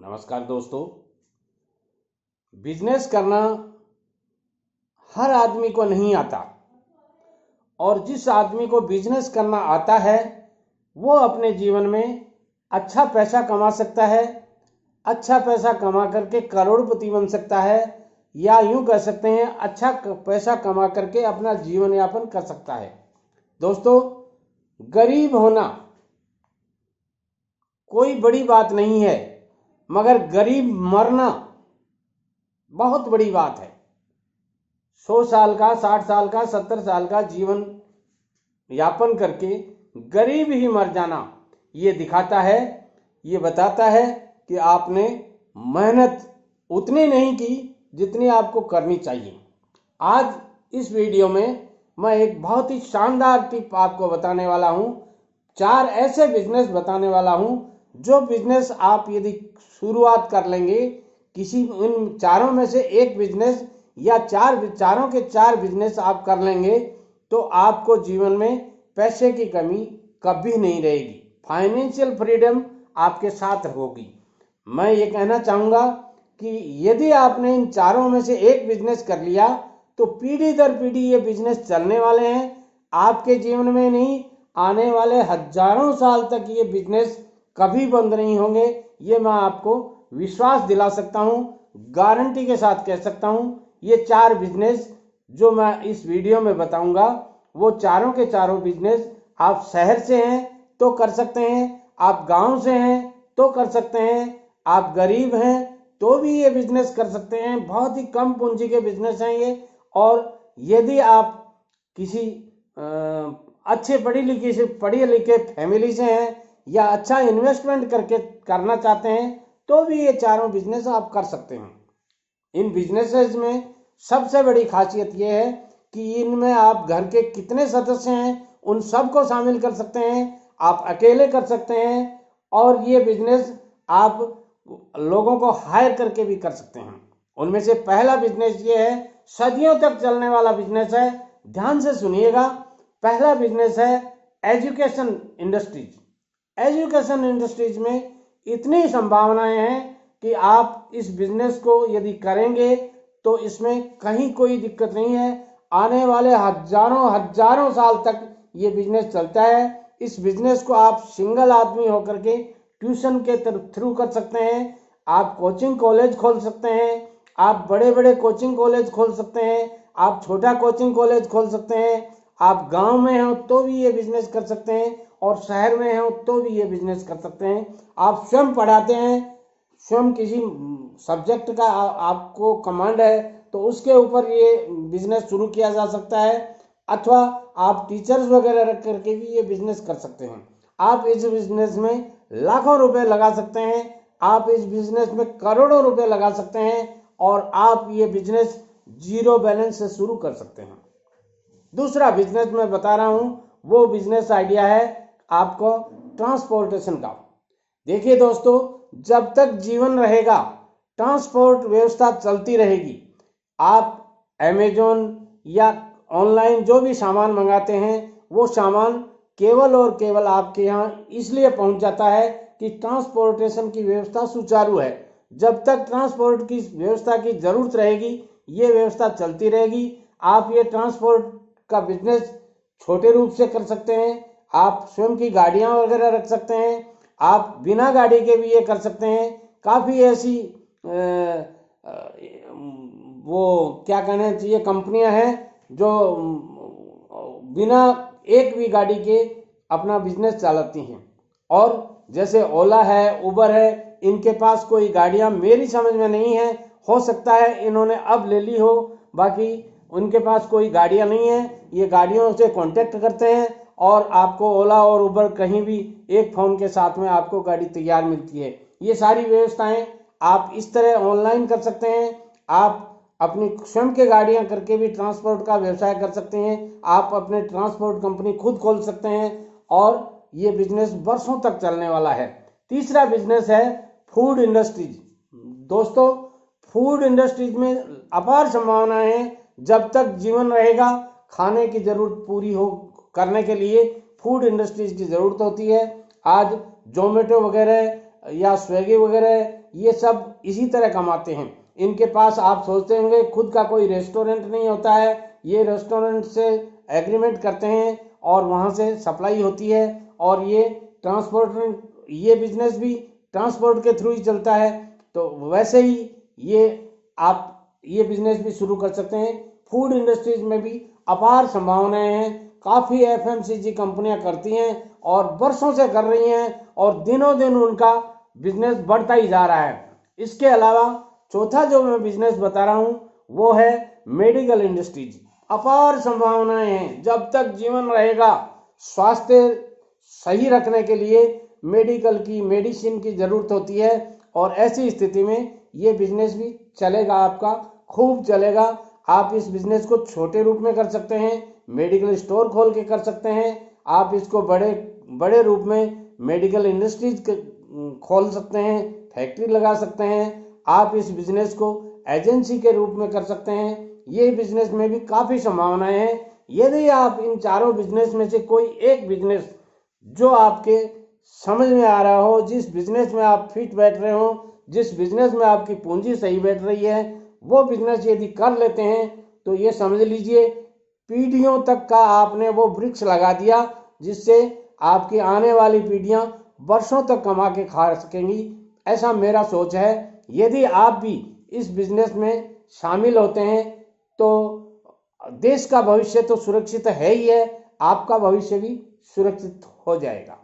नमस्कार दोस्तों। बिजनेस करना हर आदमी को नहीं आता और जिस आदमी को बिजनेस करना आता है वो अपने जीवन में अच्छा पैसा कमा सकता है। अच्छा पैसा कमा करके करोड़पति बन सकता है, या यूं कह सकते हैं अच्छा पैसा कमा करके अपना जीवन यापन कर सकता है। दोस्तों, गरीब होना कोई बड़ी बात नहीं है, मगर गरीब मरना बहुत बड़ी बात है। 100 साल का, 60 साल का, 70 साल का जीवन यापन करके गरीब ही मर जाना ये दिखाता है, ये बताता है कि आपने मेहनत उतनी नहीं की जितनी आपको करनी चाहिए। आज इस वीडियो में मैं एक बहुत ही शानदार टिप आपको बताने वाला हूं। 4 ऐसे बिजनेस बताने वाला हूं जो बिजनेस आप यदि शुरुआत कर लेंगे, किसी इन चारों में से एक बिजनेस या चारों के 4 बिजनेस आप कर लेंगे तो आपको जीवन में पैसे की कमी कभी नहीं रहेगी। फाइनेंशियल फ्रीडम आपके साथ होगी। मैं ये कहना चाहूँगा कि यदि आपने इन चारों में से एक बिजनेस कर लिया तो पीढ़ी दर पीढ़ी ये बिजनेस चलने वाले हैं। आपके जीवन में नहीं, आने वाले हजारों साल तक ये बिजनेस कभी बंद नहीं होंगे। ये मैं आपको विश्वास दिला सकता हूँ, गारंटी के साथ कह सकता हूँ। ये 4 बिजनेस जो मैं इस वीडियो में बताऊंगा वो चारों के चारों बिजनेस आप शहर से हैं तो कर सकते हैं, आप गांव से हैं तो कर सकते हैं, आप गरीब हैं तो भी ये बिजनेस कर सकते हैं। बहुत ही कम पूंजी के बिजनेस हैं ये। और यदि आप किसी अच्छे पढ़े लिखे फैमिली से हैं या अच्छा इन्वेस्टमेंट करके करना चाहते हैं तो भी ये चारों बिजनेस आप कर सकते हैं। इन बिजनेसेस में सबसे बड़ी खासियत ये है कि इनमें आप घर के कितने सदस्य हैं उन सबको शामिल कर सकते हैं, आप अकेले कर सकते हैं, और ये बिजनेस आप लोगों को हायर करके भी कर सकते हैं। उनमें से पहला बिजनेस ये है, सदियों तक चलने वाला बिजनेस है। ध्यान से सुनिएगा। पहला बिजनेस है एजुकेशन इंडस्ट्रीज। एजुकेशन इंडस्ट्रीज में इतनी संभावनाएं हैं कि आप इस बिजनेस को यदि करेंगे तो इसमें कहीं कोई दिक्कत नहीं है। आने वाले हजारों साल तक ये बिजनेस चलता है। इस बिजनेस को आप सिंगल आदमी होकर के ट्यूशन के थ्रू कर सकते हैं, आप कोचिंग कॉलेज खोल सकते हैं, आप बड़े बड़े कोचिंग कॉलेज खोल सकते हैं, आप छोटा कोचिंग कॉलेज खोल सकते हैं, आप गांव में हो तो भी ये बिजनेस कर सकते हैं और शहर में हो तो भी ये बिजनेस कर सकते हैं। आप स्वयं पढ़ाते हैं, स्वयं किसी सब्जेक्ट का आपको कमांड है तो उसके ऊपर ये बिजनेस शुरू किया जा सकता है, अथवा आप टीचर्स वगैरह रख करके भी ये बिजनेस कर सकते हैं। आप इस बिजनेस में लाखों रुपए लगा सकते हैं, आप इस बिजनेस में करोड़ों रुपए लगा सकते हैं और आप ये बिजनेस जीरो बैलेंस से शुरू कर सकते हैं। दूसरा बिजनेस मैं बता रहा हूं वो बिजनेस आइडिया है आपको ट्रांसपोर्टेशन का। देखिए दोस्तों, जब तक जीवन रहेगा ट्रांसपोर्ट व्यवस्था चलती रहेगी। आप अमेजोन या ऑनलाइन जो भी सामान मंगाते हैं वो सामान केवल और केवल आपके यहाँ इसलिए पहुंच जाता है कि ट्रांसपोर्टेशन की व्यवस्था सुचारू है। जब तक ट्रांसपोर्ट की व्यवस्था की जरूरत रहेगी ये व्यवस्था चलती रहेगी। आप ये ट्रांसपोर्ट का बिजनेस छोटे रूप से कर सकते हैं, आप स्वयं की गाड़ियां वगैरह रख सकते हैं, आप बिना गाड़ी के भी ये कर सकते हैं। काफ़ी ऐसी वो क्या कहना चाहिए कंपनियां हैं जो बिना एक भी गाड़ी के अपना बिजनेस चलाती हैं। और जैसे ओला है, उबर है, इनके पास कोई गाड़ियां मेरी समझ में नहीं है, हो सकता है इन्होंने अब ले ली हो, बाकी उनके पास कोई गाड़ियां नहीं है। ये गाड़ियों से कांटेक्ट करते हैं और आपको ओला और उबर कहीं भी एक फोन के साथ में आपको गाड़ी तैयार मिलती है। ये सारी व्यवस्थाएं आप इस तरह ऑनलाइन कर सकते हैं। आप अपनी स्वयं के गाड़ियां करके भी ट्रांसपोर्ट का व्यवसाय कर सकते हैं। आप अपने ट्रांसपोर्ट कंपनी खुद खोल सकते हैं और ये बिजनेस वर्षों तक चलने वाला है। तीसरा बिजनेस है फूड इंडस्ट्रीज। दोस्तों, फूड इंडस्ट्रीज में अपार संभावनाएं हैं। जब तक जीवन रहेगा खाने की जरूरत पूरी हो करने के लिए फूड इंडस्ट्रीज की जरूरत होती है। आज जोमेटो वगैरह या स्विगी वगैरह, ये सब इसी तरह कमाते हैं। इनके पास आप सोचते होंगे खुद का कोई रेस्टोरेंट नहीं होता है, ये रेस्टोरेंट से एग्रीमेंट करते हैं और वहाँ से सप्लाई होती है, और ये ट्रांसपोर्ट, ये बिजनेस भी ट्रांसपोर्ट के थ्रू ही चलता है। तो वैसे ही ये आप ये बिजनेस भी शुरू कर सकते हैं। फूड इंडस्ट्रीज में भी अपार संभावनाएं हैं, काफ़ी एफएमसीजी कंपनियां करती हैं और वर्षों से कर रही हैं, और दिनों दिन उनका बिजनेस बढ़ता ही जा रहा है। इसके अलावा चौथा जो मैं बिजनेस बता रहा हूँ वो है मेडिकल इंडस्ट्रीज। अपार संभावनाएं हैं, जब तक जीवन रहेगा स्वास्थ्य सही रखने के लिए मेडिसिन की जरूरत होती है, और ऐसी स्थिति में ये बिजनेस भी चलेगा, आपका खूब चलेगा। आप इस बिजनेस को छोटे रूप में कर सकते हैं, मेडिकल स्टोर खोल के कर सकते हैं। आप इसको बड़े बड़े रूप में मेडिकल इंडस्ट्रीज खोल सकते हैं, फैक्ट्री लगा सकते हैं। आप इस बिजनेस को एजेंसी के रूप में कर सकते हैं। ये बिजनेस में भी काफ़ी संभावनाएं हैं। यदि आप इन चारों बिजनेस में से कोई एक बिजनेस जो आपके समझ में आ रहा हो, जिस बिजनेस में आप फिट बैठ रहे हो, जिस बिजनेस में आपकी पूंजी सही बैठ रही है, वो बिजनेस यदि कर लेते हैं तो ये समझ लीजिए पीढ़ियों तक का आपने वो वृक्ष लगा दिया, जिससे आपकी आने वाली पीढ़ियां वर्षों तक कमा के खा सकेंगी। ऐसा मेरा सोच है। यदि आप भी इस बिजनेस में शामिल होते हैं तो देश का भविष्य तो सुरक्षित है ही है, आपका भविष्य भी सुरक्षित हो जाएगा।